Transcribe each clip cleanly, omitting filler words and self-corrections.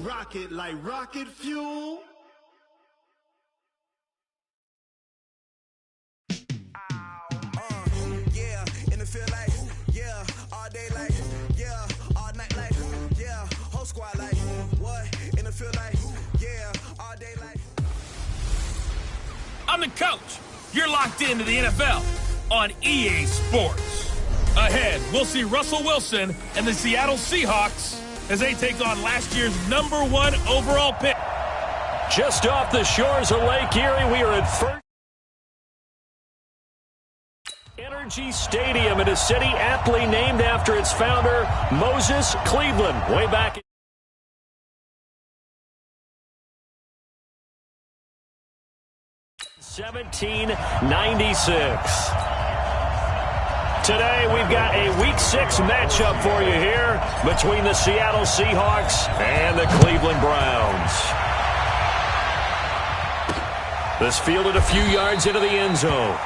rocket like rocket fuel. Yeah, in the field like, yeah, all day like, yeah, all night like, yeah, whole squad like, what? In the field like, yeah, all day like. I'm the coach. You're locked into the NFL on EA Sports. Ahead, we'll see Russell Wilson and the Seattle Seahawks as they take on last year's #1 overall pick. Just off the shores of Lake Erie, we are at First Energy Stadium in a city aptly named after its founder, Moses Cleveland, way back in 1796. Today, we've got a Week 6 matchup for you here between the Seattle Seahawks and the Cleveland Browns. This fielded a few yards into the end zone.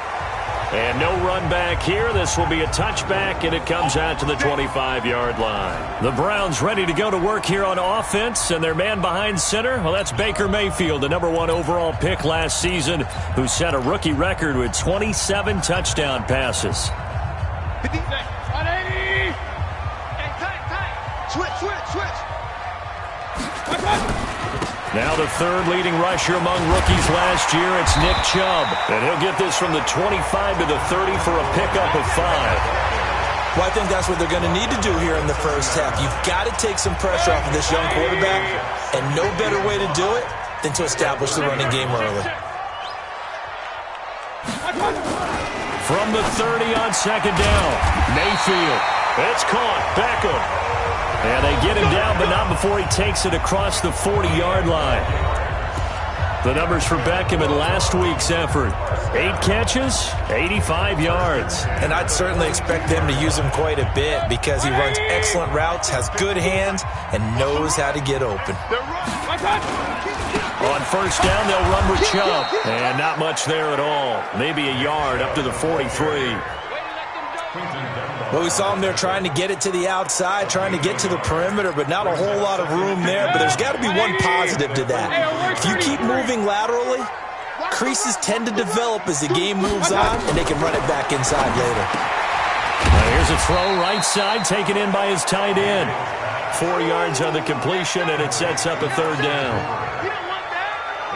And no run back here. This will be a touchback, and it comes out to the 25-yard line. The Browns ready to go to work here on offense, and their man behind center, well, that's Baker Mayfield, the #1 overall pick last season, who set a rookie record with 27 touchdown passes. Now the third leading rusher among rookies last year, it's Nick Chubb. And he'll get this from the 25 to the 30 for a pickup of 5. Well, I think that's what they're going to need to do here in the first half. You've got to take some pressure off of this young quarterback, and no better way to do it than to establish the running game early. From the 30 on second down, Mayfield. It's caught. Beckham. And they get him down, but not before he takes it across the 40-yard line. The numbers for Beckham in last week's effort. 8 catches, 85 yards. And I'd certainly expect them to use him quite a bit because he runs excellent routes, has good hands, and knows how to get open. On first down, they'll run with Chubb. And not much there at all. Maybe a yard up to the 43. Well, we saw him there trying to get it to the outside, trying to get to the perimeter, but not a whole lot of room there. But there's got to be one positive to that. If you keep moving laterally, creases tend to develop as the game moves on, and they can run it back inside later. Here's a throw right side, taken in by his tight end. 4 yards on the completion, and it sets up a third down.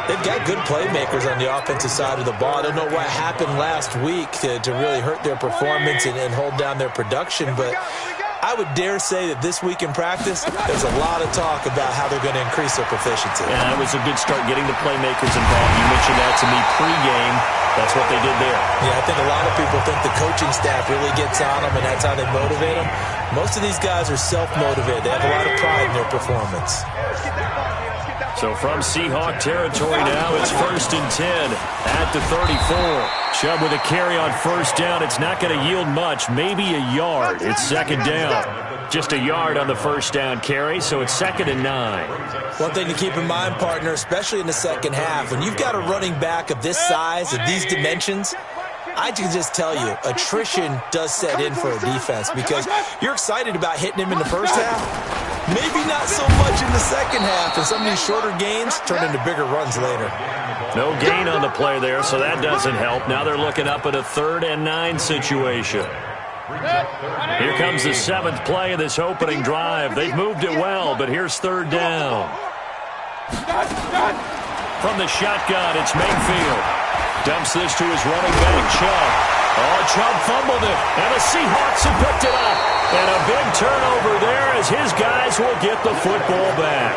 They've got good playmakers on the offensive side of the ball. I don't know what happened last week to really hurt their performance and hold down their production, but I would dare say that this week in practice, there's a lot of talk about how they're going to increase their proficiency. Yeah, it was a good start getting the playmakers involved. You mentioned that to me pregame. That's what they did there. Yeah, I think a lot of people think the coaching staff really gets on them, and that's how they motivate them. Most of these guys are self-motivated. They have a lot of pride in their performance. So from Seahawk territory now, it's 1st and 10 at the 34. Chubb with a carry on first down. It's not going to yield much, maybe a yard. It's second down. Just a yard on the first down carry, so it's 2nd and 9. One thing to keep in mind, partner, especially in the second half, when you've got a running back of this size, of these dimensions, I can just tell you, attrition does set in for a defense because you're excited about hitting him in the first half. Maybe not so much in the second half, and some of these shorter gains turn into bigger runs later. No gain on the play there, so that doesn't help. Now they're looking up at a 3rd and 9 situation. Here comes the 7th play of this opening drive. They've moved it well, but here's 3rd down. From the shotgun, it's Mayfield. Dumps this to his running back, Chubb. Oh, Chubb fumbled it, and the Seahawks have picked it up. And a big turnover there as his guys will get the football back.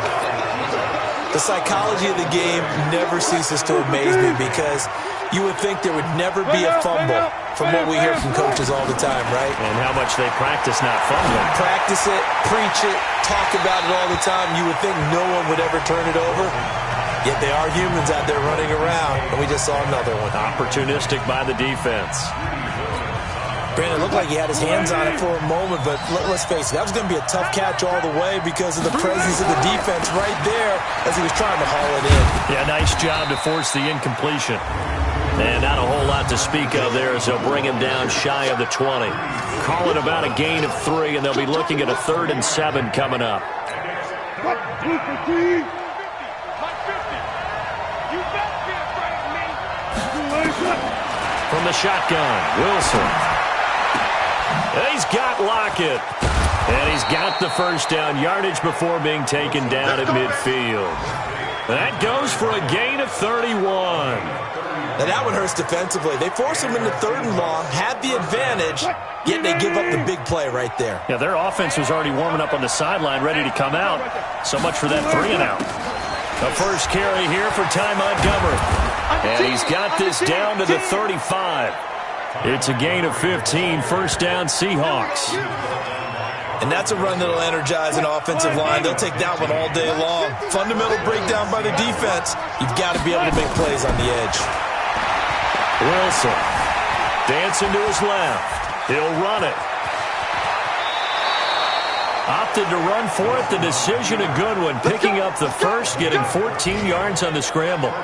The psychology of the game never ceases to amaze me because you would think there would never be a fumble from what we hear from coaches all the time, right? And how much they practice not fumbling. Practice it, preach it, talk about it all the time. You would think no one would ever turn it over. Yet they are humans out there running around, and we just saw another one. Opportunistic by the defense. Brandon, it looked like he had his hands on it for a moment, but let's face it, that was going to be a tough catch all the way because of the presence of the defense right there as he was trying to haul it in. Yeah, nice job to force the incompletion. And not a whole lot to speak of there as they'll bring him down shy of the 20. Call it about a gain of 3, and they'll be looking at a 3rd and 7 coming up. From the shotgun, Wilson. He's got Lockett. And he's got the first down, yardage before being taken down at midfield. That goes for a gain of 31. Now that one hurts defensively. They force him into 3rd and long, had the advantage, yet they give up the big play right there. Yeah, their offense was already warming up on the sideline, ready to come out. So much for that 3 and out. The first carry here for Ty Montgomery. And he's got this down to the 35. It's a gain of 15, first down Seahawks. And that's a run that'll energize an offensive line. They'll take that one all day long. Fundamental breakdown by the defense. You've got to be able to make plays on the edge. Wilson dancing to his left. He'll run it. Opted to run for it. The decision a good one. Picking up the first, getting 14 yards on the scramble.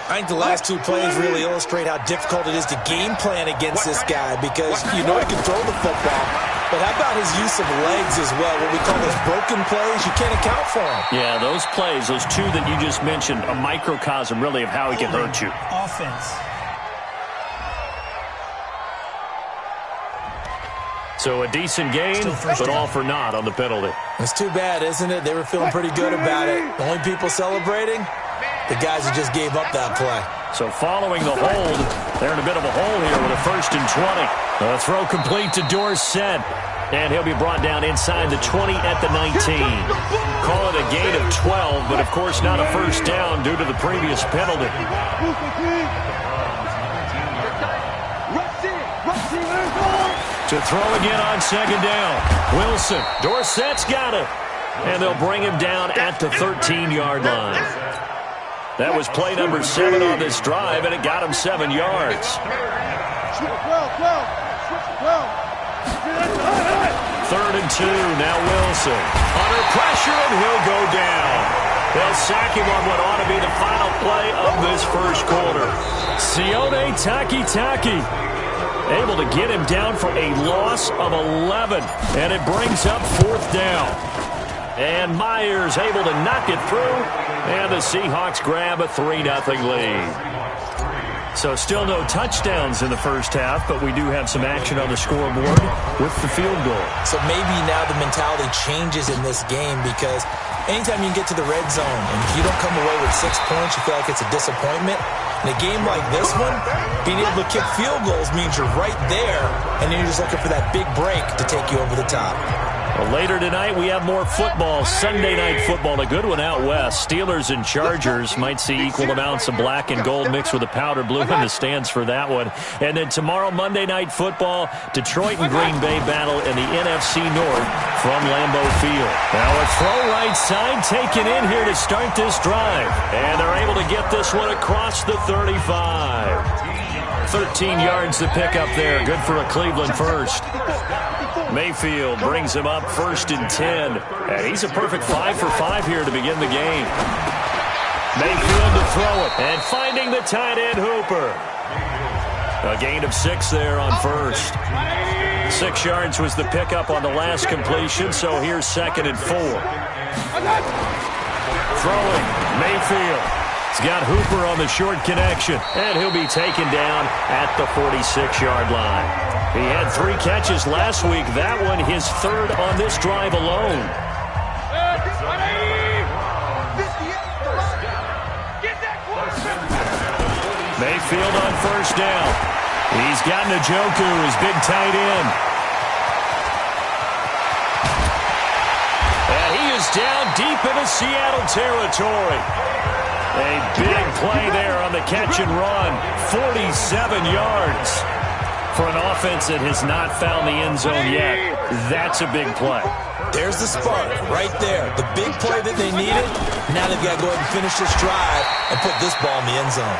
I think the last 2 plays really illustrate how difficult it is to game plan against this guy because you know he can throw the football. But how about his use of legs as well? What we call those broken plays, you can't account for them. Yeah, those plays, those 2 that you just mentioned, a microcosm really of how he can hurt you. Offense. So a decent gain, but all for naught on the penalty. It's too bad, isn't it? They were feeling pretty good about it. The only people celebrating, the guys who just gave up that play. So following the hold, they're in a bit of a hole here with a 1st and 20. A throw complete to Dorsett. And he'll be brought down inside the 20 at the 19. Call it a gain of 12, but of course not a first down due to the previous penalty. To throw again on 2nd down. Wilson. Dorsett's got it. And they'll bring him down at the 13-yard line. That was play number 7 on this drive, and it got him 7 yards. 3rd and 2, now Wilson. Under pressure, and he'll go down. They'll sack him on what ought to be the final play of this first quarter. Sione Takitaki able to get him down for a loss of 11, and it brings up 4th down. And Myers able to knock it through, and the Seahawks grab a 3-0 lead. So still no touchdowns in the first half, but we do have some action on the scoreboard with the field goal. So maybe now the mentality changes in this game because anytime you can get to the red zone and if you don't come away with 6 points, you feel like it's a disappointment. In a game like this one, being able to kick field goals means you're right there, and then you're just looking for that big break to take you over the top. Well, later tonight, we have more football. Sunday night football, a good one out west. Steelers and Chargers might see equal amounts of black and gold mixed with a powder blue in the stands for that one. And then tomorrow, Monday night football, Detroit and Green Bay battle in the NFC North from Lambeau Field. Now a throw right side taken in here to start this drive. And they're able to get this one across the 35. 13 yards to pick up there. Good for a Cleveland first. Mayfield brings him up 1st and 10. And he's a perfect 5 for 5 here to begin the game. Mayfield to throw it. And finding the tight end Hooper. A gain of 6 there on first. 6 yards was the pickup on the last completion, so here's 2nd and 4. Throwing, Mayfield. He's got Hooper on the short connection, and he'll be taken down at the 46-yard line. He had 3 catches last week. That one his 3rd on this drive alone. Mayfield on first down. He's got Njoku, his big tight end. And he is down deep into Seattle territory. A big play there on the catch and run. 47 yards. For an offense that has not found the end zone yet, that's a big play. There's the spark right there. The big play that they needed. Now they've got to go ahead and finish this drive and put this ball in the end zone.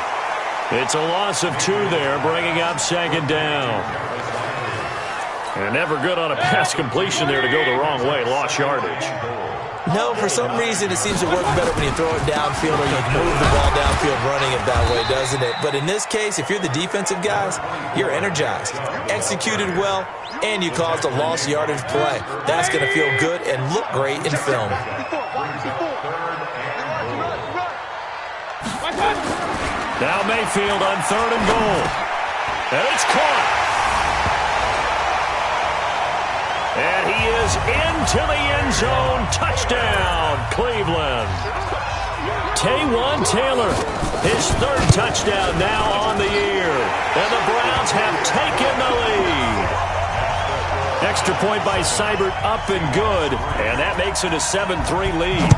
It's a loss of 2 there, bringing up 2nd down. And never good on a pass completion there to go the wrong way. Lost yardage. No, for some reason it seems to work better when you throw it downfield or you move the ball downfield running it that way, doesn't it? But in this case, if you're the defensive guys, you're energized, executed well, and you caused a lost yardage play. That's going to feel good and look great in film. Now Mayfield on 3rd and goal. And it's caught. And he is into the end zone. Touchdown, Cleveland. Taywan Taylor, his 3rd touchdown now on the year. And the Browns have taken the lead. Extra point by Seibert, up and good. And that makes it a 7-3 lead.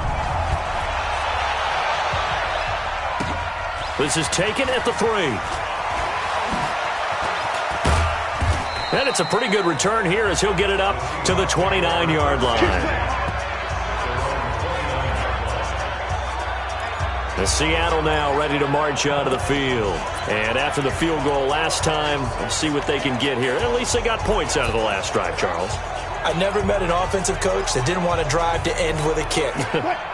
This is taken at the 3. And it's a pretty good return here as he'll get it up to the 29-yard line. The Seattle now ready to march onto the field. And after the field goal last time, we'll see what they can get here. At least they got points out of the last drive, Charles. I never met an offensive coach that didn't want to drive to end with a kick.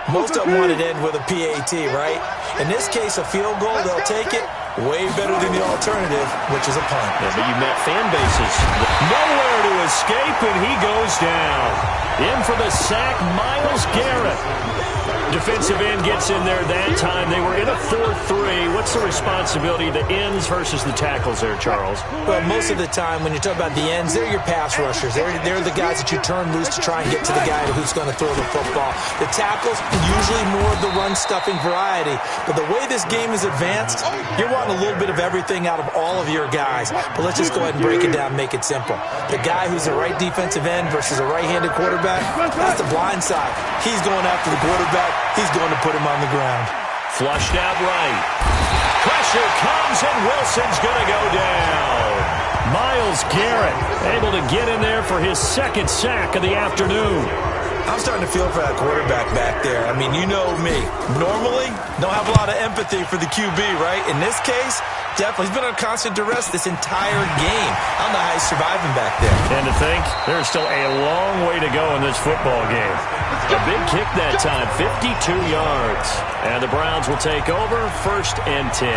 Most of them wanted to end with a PAT, right? In this case, a field goal, they'll take it. Way better than the alternative, which is a punt. Yeah, but you met fan bases. Nowhere to escape, and he goes down. In for the sack, Myles Garrett. Defensive end gets in there that time. They were in a 4-3. What's the responsibility of the ends versus the tackles there, Charles? Well, most of the time when you talk about the ends, they're your pass rushers. They're the guys that you turn loose to try and get to the guy who's going to throw the football. The tackles, usually more of the run-stuffing variety. But the way this game is advanced, you're wanting a little bit of everything out of all of your guys. But let's just go ahead and break it down and make it simple. The guy who's a right defensive end versus a right-handed quarterback, that's the blind side. He's going after the quarterback. He's going to put him on the ground. Flushed out right. Pressure comes, and Wilson's going to go down. Myles Garrett able to get in there for his 2nd sack of the afternoon. I'm starting to feel for that quarterback back there. I mean, you know me. Normally, don't have a lot of empathy for the QB, right? In this case, definitely. He's been under constant duress this entire game. I don't know how he's surviving back there. And to think, there's still a long way to go in this football game. A big kick that time, 52 yards. And the Browns will take over, 1st and 10.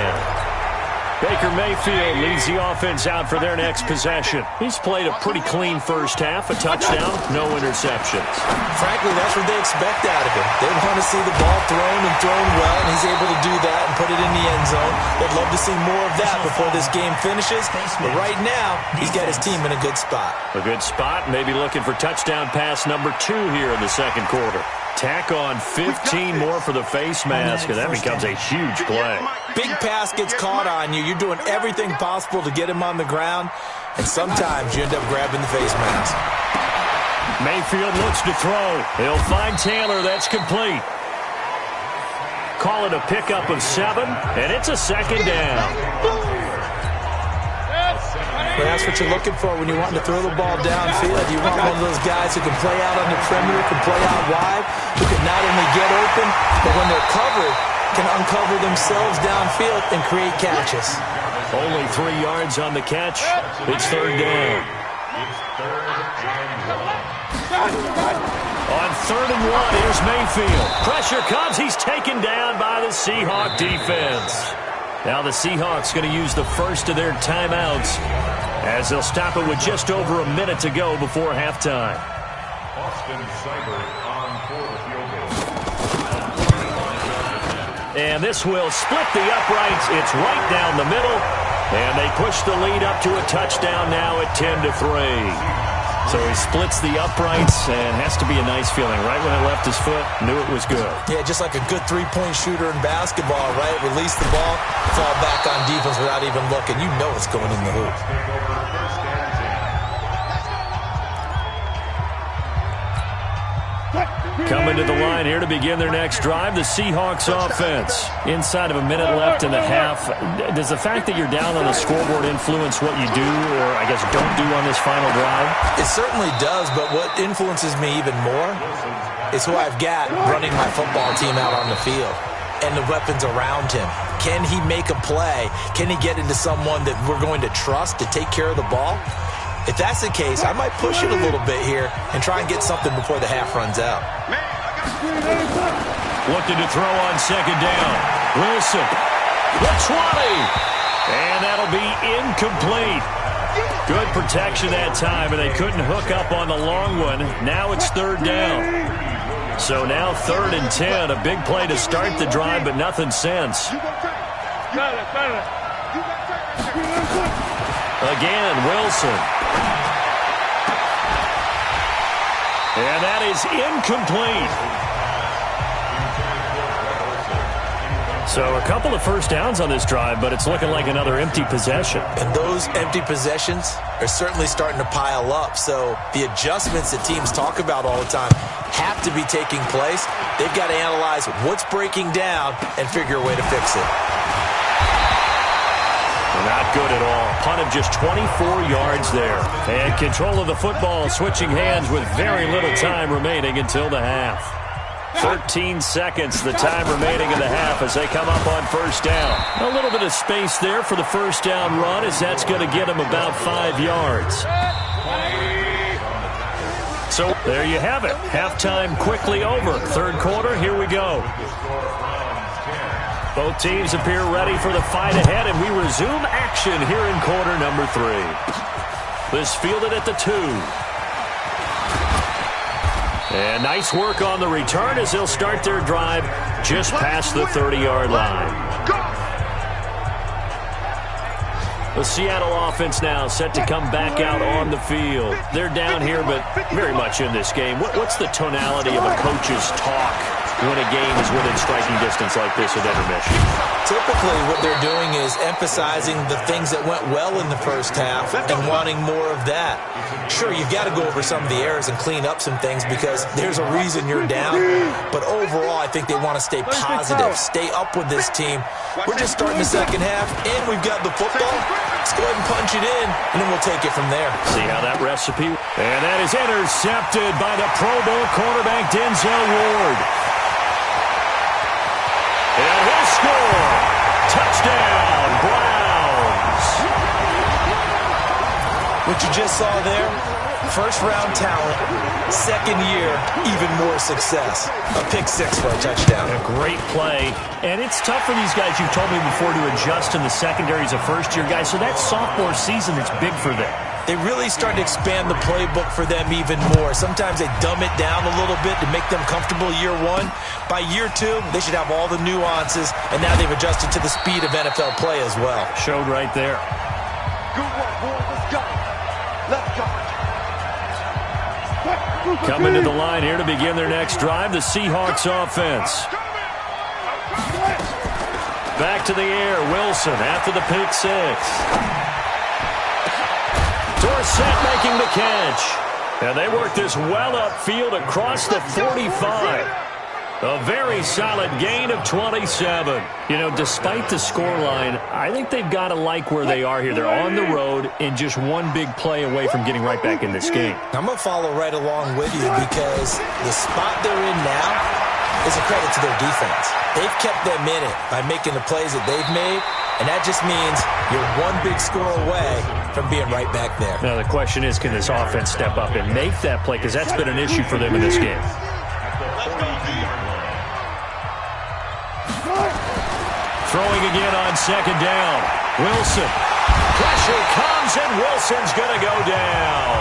Baker Mayfield leads the offense out for their next possession. He's played a pretty clean first half, a touchdown, no interceptions. Frankly, that's what they expect out of him. They want to see the ball thrown and thrown well, and he's able to do that and put it in the end zone. They'd love to see more of that before this game finishes. But right now, he's got his team in a good spot. A good spot, maybe looking for touchdown pass number 2 here in the 2nd quarter. Tack on 15 more for the face mask, and that becomes a huge play. Big pass gets caught on you. You're doing everything possible to get him on the ground, and sometimes you end up grabbing the face mask. Mayfield looks to throw. He'll find Taylor. That's complete. Call it a pickup of 7, and it's a 2nd down. But that's what you're looking for when you're wanting to throw the ball downfield. You want one of those guys who can play out on the perimeter, can play out wide, who can not only get open, but when they're covered, can uncover themselves downfield and create catches. Only 3 yards on the catch. It's 3rd down. On 3rd and 1, here's Mayfield. Pressure comes. He's taken down by the Seahawk defense. Now the Seahawks going to use the first of their timeouts as they'll stop it with just over a minute to go before halftime. And this will split the uprights. It's right down the middle. And they push the lead up to a touchdown now at 10-3. So he splits the uprights, and has to be a nice feeling. Right when it left his foot, knew it was good. Yeah, just like a good three-point shooter in basketball, right? Release the ball, fall back on defense without even looking. You know it's going in the hoop. Coming to the line here to begin their next drive, the Seahawks offense. Inside of a minute left in the half, does the fact that you're down on the scoreboard influence what you do, or I guess don't do on this final drive? It certainly does, but what influences me even more is who I've got running my football team out on the field and the weapons around him. Can he make a play? Can he get into someone that we're going to trust to take care of the ball? If that's the case, I might push it a little bit here and try and get something before the half runs out. Looking to throw on second down. Wilson, the 20. And that'll be incomplete. Good protection that time, and they couldn't hook up on the long one. Now it's third down. So now 3rd and 10. A big play to start the drive, but nothing since. Again, Wilson. And that is incomplete. So a couple of first downs on this drive, but it's looking like another empty possession. And those empty possessions are certainly starting to pile up. So the adjustments that teams talk about all the time have to be taking place. They've got to analyze what's breaking down and figure a way to fix it. Not good at all. Punt of just 24 yards there. And control of the football, switching hands with very little time remaining until the half. 13 seconds, the time remaining in the half as they come up on first down. A little bit of space there for the first down run, as that's going to get them about 5 yards. So there you have it. Halftime quickly over. Third quarter, here we go. Both teams appear ready for the fight ahead, and we resume action here in quarter number 3. This fielded at the 2. And nice work on the return as they'll start their drive just past the 30-yard line. The Seattle offense now set to come back out on the field. They're down here, but very much in this game. What's the tonality of a coach's talk when a game is within striking distance like this at intermission? Typically, what they're doing is emphasizing the things that went well in the first half and wanting more of that. Sure, you've got to go over some of the errors and clean up some things because there's a reason you're down. But overall, I think they want to stay positive, stay up with this team. We're just starting the second half, and we've got the football. Let's go ahead and punch it in, and then we'll take it from there. See how that recipe? And that is intercepted by the Pro Bowl quarterback, Denzel Ward. And he'll score. Touchdown, Browns. What you just saw there, first-round talent, second year, even more success. A pick 6 for a touchdown. A great play. And it's tough for these guys, you've told me before, to adjust in the secondary as a first-year guy. So that sophomore season is big for them. They really start to expand the playbook for them even more. Sometimes they dumb it down a little bit to make them comfortable year 1. By year 2, they should have all the nuances, and now they've adjusted to the speed of NFL play as well. Showed right there. Good work, boys. Let's go. Let's go. Coming to the line here to begin their next drive, the Seahawks offense. Back to the air, Wilson after the pick 6. Dorsett making the catch. And they work this well upfield across the 45. A very solid gain of 27. You know, despite the scoreline, I think they've got to like where they are here. They're on the road and just one big play away from getting right back in this game. I'm going to follow right along with you because the spot they're in now is a credit to their defense. They've kept them in it by making the plays that they've made, and that just means you're one big score away from being right back there. Now, the question is, can this offense step up and make that play? Because that's been an issue for them in this game. Throwing again on second down. Wilson. Pressure comes, and Wilson's going to go down.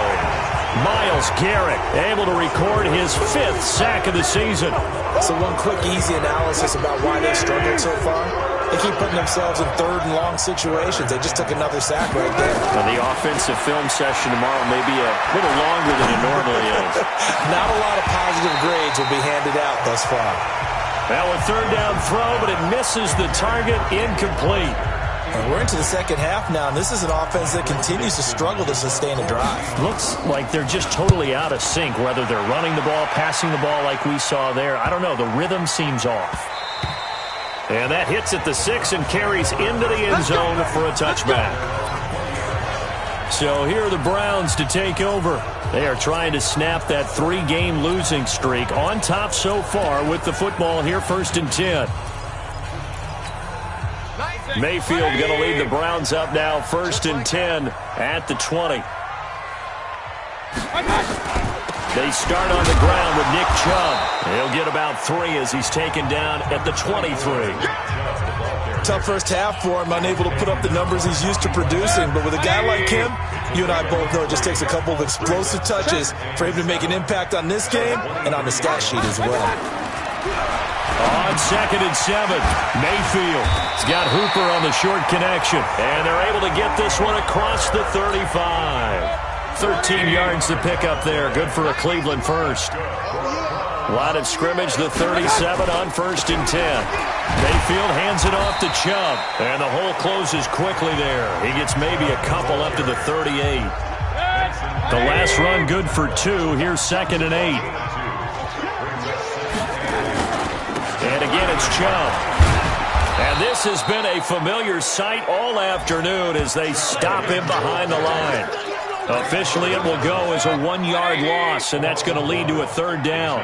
Myles Garrett able to record his 5th sack of the season. So one quick, easy analysis about why they've struggled so far. They keep putting themselves in third and long situations. They just took another sack right there. Now, the offensive film session tomorrow may be a little longer than it normally is. Not a lot of positive grades will be handed out thus far. Now a third down throw, but it misses the target, incomplete. And we're into the second half now, and this is an offense that continues to struggle to sustain a drive. Looks like they're just totally out of sync, whether they're running the ball, passing the ball like we saw there. I don't know. The rhythm seems off. And that hits at the 6 and carries into the end zone for a touchback. So here are the Browns to take over. They are trying to snap that 3-game losing streak, on top so far with the football here, 1st and 10. Mayfield going to lead the Browns up now, 1st and 10 at the 20. They start on the ground with Nick Chubb. He'll get about 3 as he's taken down at the 23. Tough first half for him, unable to put up the numbers he's used to producing. But with a guy like him, you and I both know it just takes a couple of explosive touches for him to make an impact on this game and on the stat sheet as well. On 2nd and 7, Mayfield has got Hooper on the short connection. And they're able to get this one across the 35. 13 yards to pick up there. Good for a Cleveland first. Line of scrimmage, the 37 on 1st and 10. Mayfield hands it off to Chubb. And the hole closes quickly there. He gets maybe a couple up to the 38. The last run good for 2. Here's 2nd and 8. And again, it's Chubb. And this has been a familiar sight all afternoon as they stop him behind the line. Officially, it will go as a 1-yard loss, and that's going to lead to a 3rd down.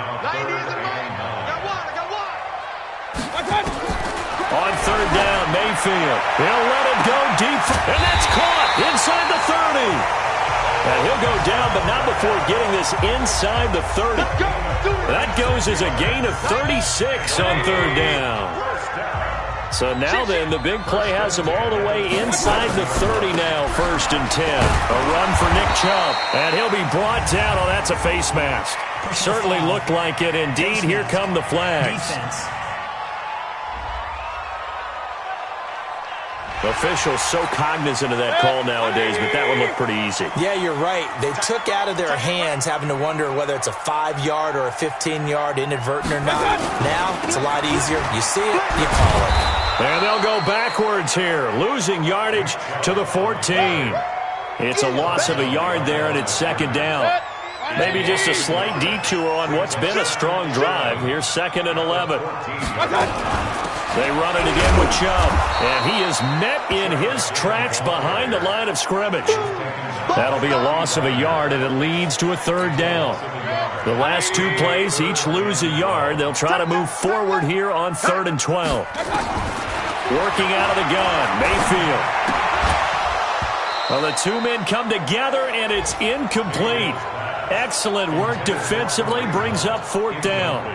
On 3rd down, Mayfield. He'll let it go deep, and that's caught inside the 30. And he'll go down, but not before getting this inside the 30. That goes as a gain of 36 on 3rd down. So now then, the big play has him all the way inside the 30 now, 1st and 10. A run for Nick Chubb, and he'll be brought down. Oh, that's a face mask. Certainly looked like it. Indeed, here come the flags. Officials so cognizant of that call nowadays, but that one looked pretty easy. Yeah, you're right. They took out of their hands having to wonder whether it's a 5-yard or a 15-yard inadvertent or not. Now, it's a lot easier. You see it, you call it. And they'll go backwards here, losing yardage to the 14. It's a loss of a yard there, and it's 2nd down. Maybe just a slight detour on what's been a strong drive. Here's 2nd and 11. They run it again with Chubb, and he is met in his tracks behind the line of scrimmage. That'll be a loss of a yard, and it leads to a 3rd down. The last 2 plays each lose a yard. They'll try to move forward here on 3rd and 12. Working out of the gun, Mayfield. Well, the 2 men come together, and it's incomplete. Excellent work defensively, brings up 4th down.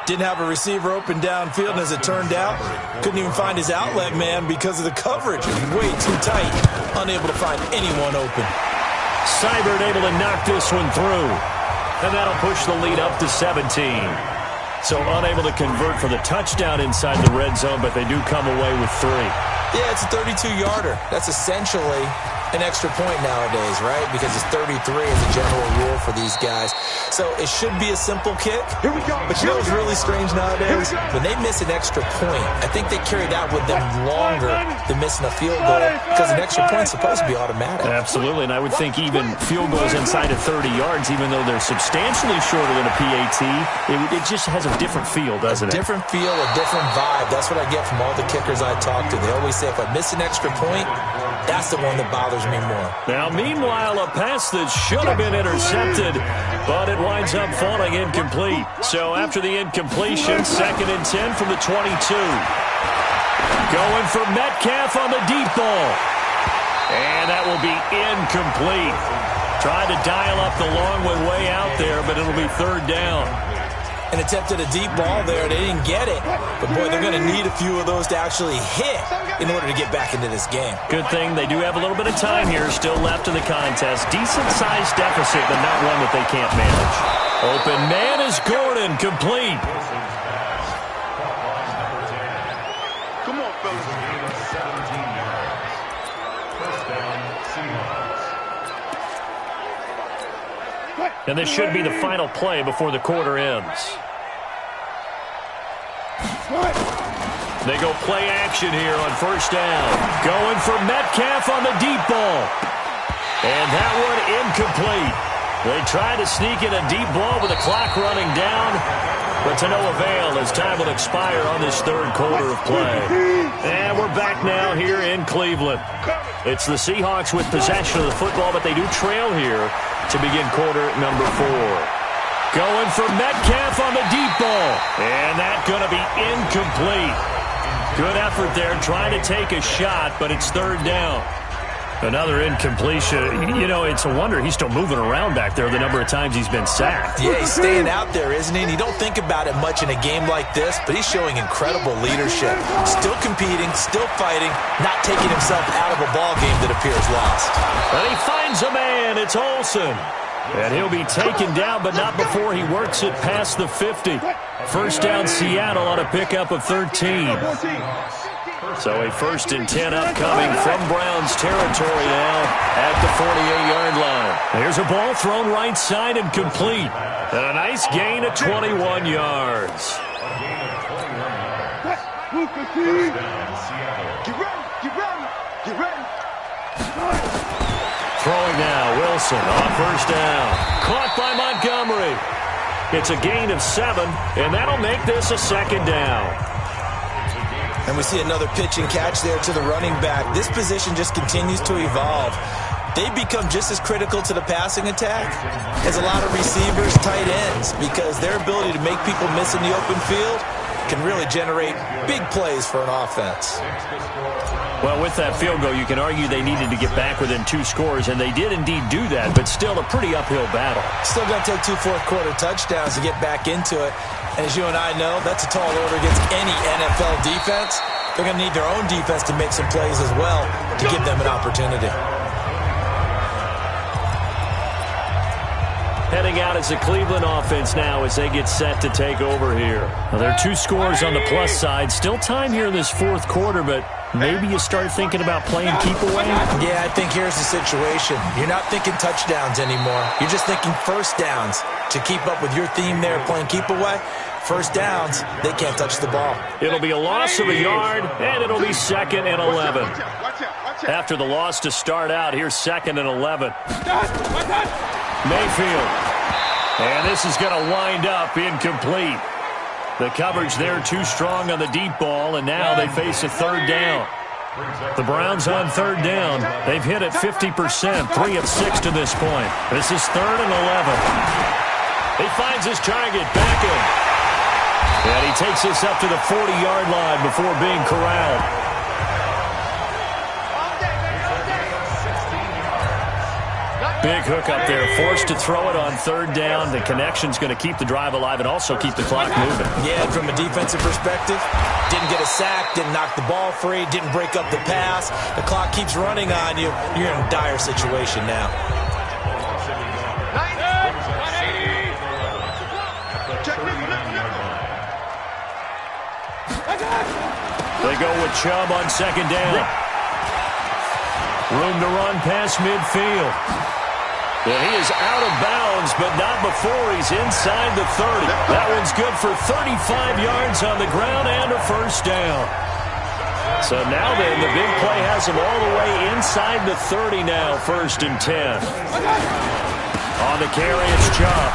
Didn't have a receiver open downfield, and as it turned out, couldn't even find his outlet man because of the coverage. It was way too tight, unable to find anyone open. Seibert able to knock this one through, and that'll push the lead up to 17. So unable to convert for the touchdown inside the red zone, but they do come away with 3. Yeah, it's a 32-yarder. That's essentially an extra point nowadays, right? Because it's 33 as a general rule for these guys. So it should be a simple kick. Here we go. But you know what's really strange nowadays? When they miss an extra point, I think they carry that with them longer than missing a field goal because an extra point's supposed to be automatic. Absolutely, and I would think even field goals inside of 30 yards, even though they're substantially shorter than a PAT, it just has a different feel, doesn't it? A different feel, a different vibe. That's what I get from all the kickers I talk to. They always say, if I miss an extra point, that's the one that bothers me more. Now, meanwhile, a pass that should have been intercepted, but it winds up falling incomplete. So after the incompletion, 2nd and 10 from the 22. Going for Metcalf on the deep ball. And that will be incomplete. Tried to dial up the long one way out there, but it'll be 3rd down. And attempted a deep ball there. They didn't get it. But, boy, they're going to need a few of those to actually hit in order to get back into this game. Good thing they do have a little bit of time here still left in the contest. Decent-sized deficit, but not one that they can't manage. Open man is Gordon, complete. Come on, fellas. And this should be the final play before the quarter ends. They go play action here on 1st down. Going for Metcalf on the deep ball. And that one incomplete. They try to sneak in a deep ball with the clock running down, but to no avail as time will expire on this 3rd quarter of play. And we're back now here in Cleveland. It's the Seahawks with possession of the football, but they do trail here to begin quarter number 4. Going for Metcalf on the deep ball. And that's going to be incomplete. Good effort there trying to take a shot, but it's 3rd down. Another incompletion. You know, it's a wonder he's still moving around back there the number of times he's been sacked. Yeah, he's staying out there, isn't he? And you don't think about it much in a game like this, but he's showing incredible leadership. Still competing, still fighting, not taking himself out of a ball game that appears lost. And he finds a man. It's Olsen. And he'll be taken down, but not before he works it past the 50. First down, Seattle on a pickup of 13. So a 1st and 10 upcoming from Browns territory now at the 48-yard line. Here's a ball thrown right side and complete. And a nice gain of 21 yards. Throwing now, Wilson on 1st down. Caught by Montgomery. It's a gain of 7, and that'll make this a 2nd down. And we see another pitch and catch there to the running back. This position just continues to evolve. They become just as critical to the passing attack as a lot of receivers, tight ends, because their ability to make people miss in the open field can really generate big plays for an offense. Well, with that field goal, you can argue they needed to get back within 2 scores, and they did indeed do that, but still a pretty uphill battle. Still going to take 2 fourth-quarter touchdowns to get back into it. And as you and I know, that's a tall order against any NFL defense. They're going to need their own defense to make some plays as well to give them an opportunity. Heading out as the Cleveland offense now as they get set to take over here. Well, there are 2 scores on the plus side. Still time here in this 4th quarter, but maybe you start thinking about playing keep away? Yeah, I think here's the situation. You're not thinking touchdowns anymore. You're just thinking first downs. To keep up with your theme there, playing keep away, first downs, they can't touch the ball. It'll be a loss of a yard, and it'll be 2nd and 11. After the loss to start out, here's 2nd and 11. Mayfield. And this is going to wind up incomplete. The coverage there too strong on the deep ball, and now they face a 3rd down. The Browns on 3rd down. They've hit it 50%, 3 of 6 to this point. This is 3rd and 11. He finds his target, Beckham. And he takes this up to the 40-yard line before being corralled. Big hook up there, forced to throw it on 3rd down. The connection's going to keep the drive alive and also keep the clock moving. Yeah, from a defensive perspective, didn't get a sack, didn't knock the ball free, didn't break up the pass. The clock keeps running on you. You're in a dire situation now. They go with Chubb on 2nd down. Room to run past midfield. And he is out of bounds, but not before he's inside the 30. That one's good for 35 yards on the ground and a 1st down. So now then, the big play has him all the way inside the 30 now, 1st and 10. On the carry, it's Chubb.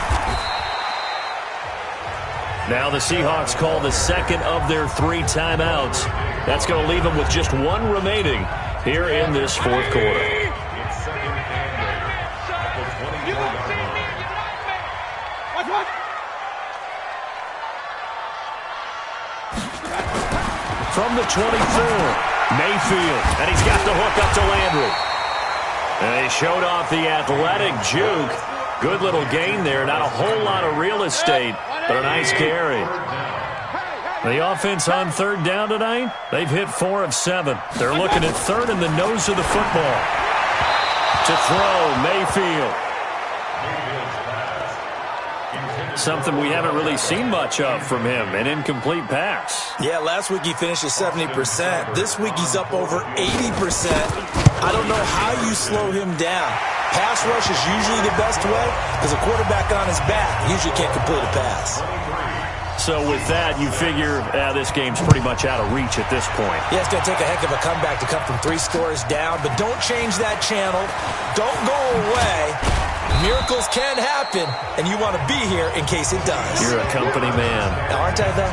Now the Seahawks call the 2nd of their 3 timeouts. That's going to leave them with just 1 remaining here in this 4th quarter. From the 24, Mayfield, and he's got the hook up to Landry. And he showed off the athletic juke. Good little gain there, not a whole lot of real estate, but a nice carry. The offense on 3rd down tonight, they've hit 4 of 7. They're looking at 3rd in the nose of the football. To throw, Mayfield. Something we haven't really seen much of from him, an incomplete pass. Yeah, last week he finished at 70%. This week he's up over 80%. I don't know how you slow him down. Pass rush is usually the best way because a quarterback on his back usually can't complete a pass. So with that, you figure this game's pretty much out of reach at this point. Yeah, it's going to take a heck of a comeback to come from 3 scores down, but don't change that channel. Don't go away. Miracles can happen, and you want to be here in case it does. You're a company man. Aren't I, though?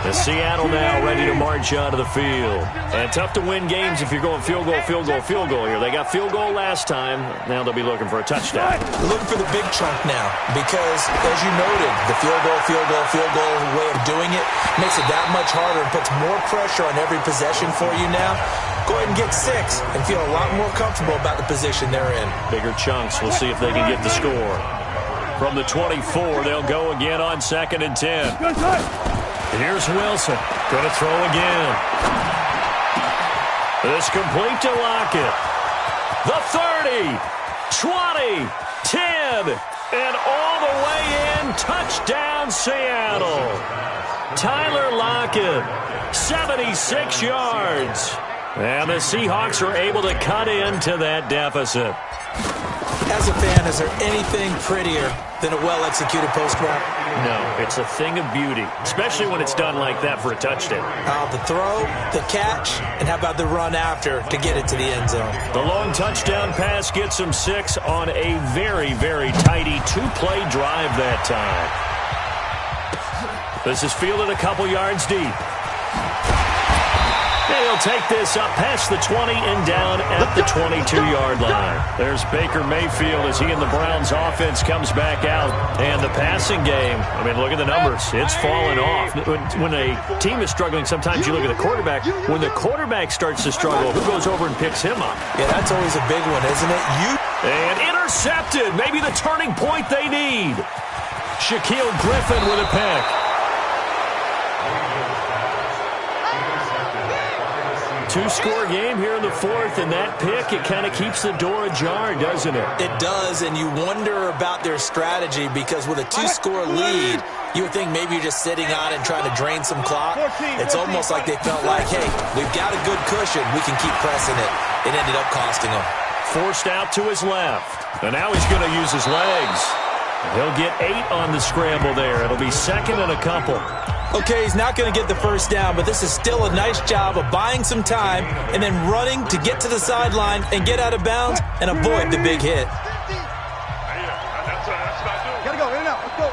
And Seattle now ready to march onto the field. And tough to win games if you're going field goal, field goal, field goal here. They got field goal last time. Now they'll be looking for a touchdown. They're looking for the big chunk now because, as you noted, the field goal way of doing it makes it that much harder and puts more pressure on every possession for you now. Go ahead and get 6 and feel a lot more comfortable about the position they're in. Bigger chunks. We'll see if they can get the score. From the 24, they'll go again on 2nd and 10. Here's Wilson. Going to throw again. This complete to Lockett. The 30, 20, 10, and all the way in. Touchdown, Seattle. Tyler Lockett, 76 yards. And the Seahawks are able to cut into that deficit. As a fan, is there anything prettier than a well-executed post route? No, it's a thing of beauty, especially when it's done like that for a touchdown. The throw, the catch, and how about the run after to get it to the end zone? The long touchdown pass gets them 6 on a very, very tidy 2-play drive that time. This is fielded a couple yards deep. And he'll take this up past the 20 and down at the 22-yard line. There's Baker Mayfield as he and the Browns offense comes back out. And the passing game, I mean, look at the numbers. It's fallen off. When a team is struggling, sometimes you look at the quarterback. When the quarterback starts to struggle, who goes over and picks him up? Yeah, that's always a big one, isn't it? And intercepted. Maybe the turning point they need. Shaquille Griffin with a pick. Two-score game here in the 4th, and that pick, it kind of keeps the door ajar, doesn't it? It does, and you wonder about their strategy because with a 2-score lead, you would think maybe you're just sitting on it and trying to drain some clock. It's almost like they felt like, hey, we've got a good cushion. We can keep pressing it. It ended up costing them. Forced out to his left, and now he's going to use his legs. He'll get 8 on the scramble there. It'll be 2nd and a couple. Okay, he's not going to get the first down, but this is still a nice job of buying some time and then running to get to the sideline and get out of bounds and avoid the big hit. Gotta go, in and out. Let's go.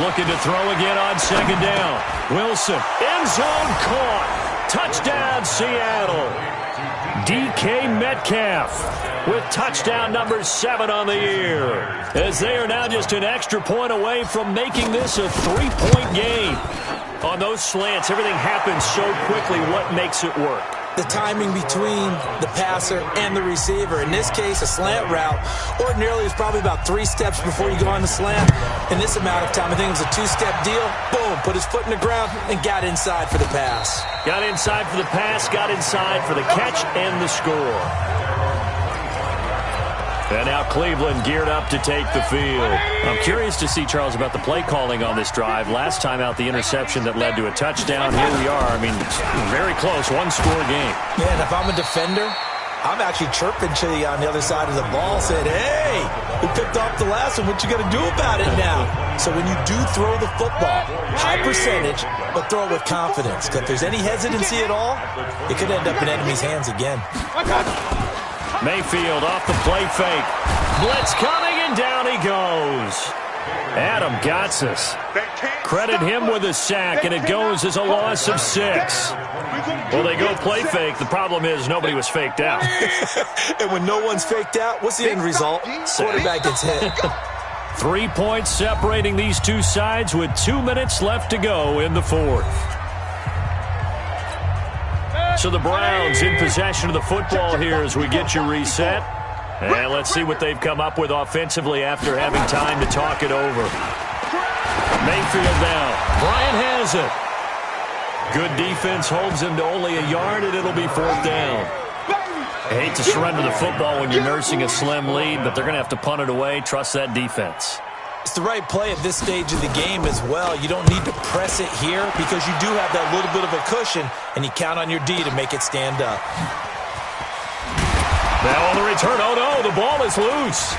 Looking to throw again on 2nd down. Wilson, end zone caught. Touchdown, Seattle. DK Metcalf with touchdown number 7 on the year, as they are now just an extra point away from making this a 3-point game. On those slants, everything happens so quickly. What makes it work? The timing between the passer and the receiver. In this case, a slant route ordinarily is probably about 3 steps before you go on the slant. In this amount of time, I think it was a 2-step deal. Boom, put his foot in the ground and got inside for the pass. Got inside for the pass, got inside for the catch and the score. And now Cleveland geared up to take the field. I'm curious to see, Charles, about the play calling on this drive. Last time out, the interception that led to a touchdown. Here we are. I mean, very close, 1-score game. Yeah, and if I'm a defender, I'm actually chirping to you on the other side of the ball, saying, hey, we picked off the last one. What you going to do about it now? So when you do throw the football, high percentage, but throw it with confidence. Because if there's any hesitancy at all, it could end up in enemy's hands again. Mayfield off the play fake. Blitz coming, and down he goes. Adam Gotsis. Credit him with a sack, and it goes as a loss of 6. Well, they go play fake. The problem is nobody was faked out. And when no one's faked out, what's the end result? Quarterback gets hit. 3 points separating these two sides with 2 minutes left to go in the 4th. So the Browns in possession of the football here as we get you reset. And let's see what they've come up with offensively after having time to talk it over. Mayfield now. Bryant has it. Good defense holds him to only a yard, and it'll be 4th down. I hate to surrender the football when you're nursing a slim lead, but they're going to have to punt it away. Trust that defense. It's the right play at this stage of the game as well. You don't need to press it here because you do have that little bit of a cushion, and you count on your D to make it stand up. Now on the return, oh no, the ball is loose.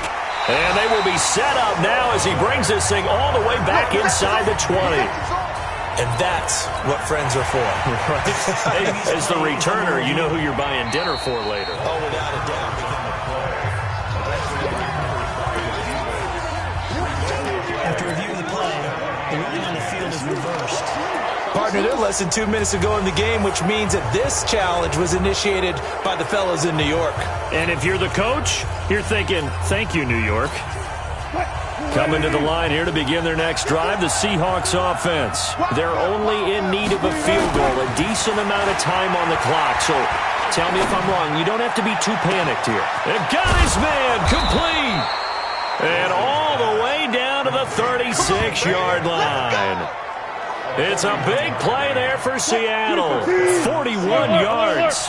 And they will be set up now as he brings this thing all the way back inside the 20. And that's what friends are for. Right? As the returner, you know who you're buying dinner for later. Oh, without a doubt. After review of the play, the ruling on the field is reversed. Partner, they're less than 2 minutes to go in the game, which means that this challenge was initiated by the fellas in New York. And if you're the coach, you're thinking, thank you, New York. Coming to the line here to begin their next drive, the Seahawks offense. They're only in need of a field goal, a decent amount of time on the clock. So tell me if I'm wrong. You don't have to be too panicked here. They've got his man complete. And all the way down to the 36-yard line. It's a big play there for Seattle. 41 yards.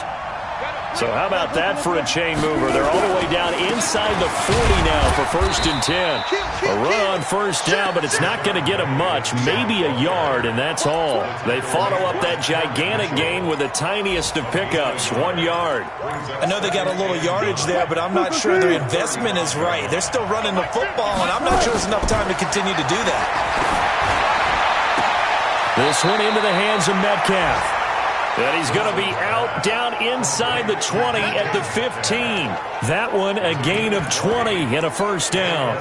So how about that for a chain mover? They're all the way down inside the 40 now for 1st and 10. A run on first down, but it's not going to get them much. Maybe a yard, and that's all. They follow up that gigantic gain with the tiniest of pickups, 1 yard. I know they got a little yardage there, but I'm not sure their investment is right. They're still running the football, and I'm not sure there's enough time to continue to do that. This one into the hands of Metcalf. And he's going to be out down inside the 20 at the 15. That one a gain of 20 and a first down.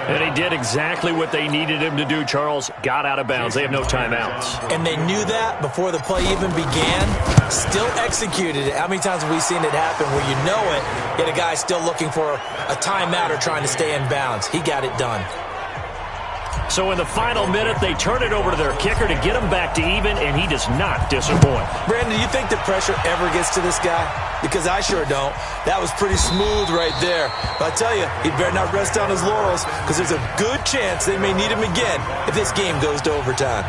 And he did exactly what they needed him to do, Charles. Got out of bounds. They have no timeouts. And they knew that before the play even began. Still executed it. How many times have we seen it happen where you know it, yet a guy still looking for a timeout or trying to stay in bounds? He got it done. So in the final minute, they turn it over to their kicker to get him back to even, and he does not disappoint. Brandon, do you think the pressure ever gets to this guy? Because I sure don't. That was pretty smooth right there. But I tell you, he better not rest on his laurels, because there's a good chance they may need him again if this game goes to overtime.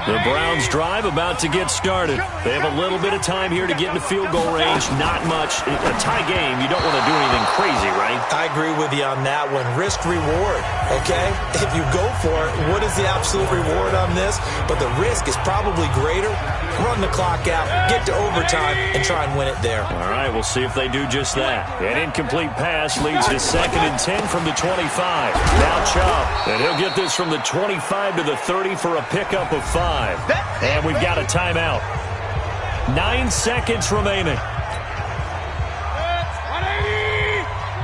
The Browns drive about to get started. They have a little bit of time here to get into field goal range. Not much. A tie game, you don't want to do anything crazy, right? I agree with you on that one. Risk-reward, okay? If you go for it, what is the absolute reward on this? But the risk is probably greater. Run the clock out, get to overtime, and try and win it there. All right, we'll see if they do just that. An incomplete pass leads to 2nd and 10 from the 25. Now Chubb, and he'll get this from the 25 to the 30 for a pickup of 5. And we've got a timeout. 9 seconds remaining. 180!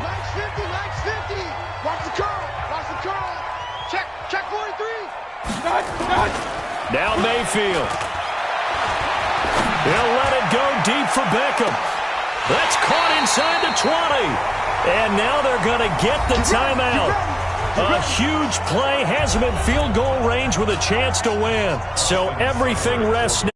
Max 50, max 50! Watch the curl! Check 43! Now Mayfield. He'll let it go deep for Beckham. That's caught inside the 20. And now they're going to get the timeout. A huge play has him in field goal range with a chance to win. So everything rests now.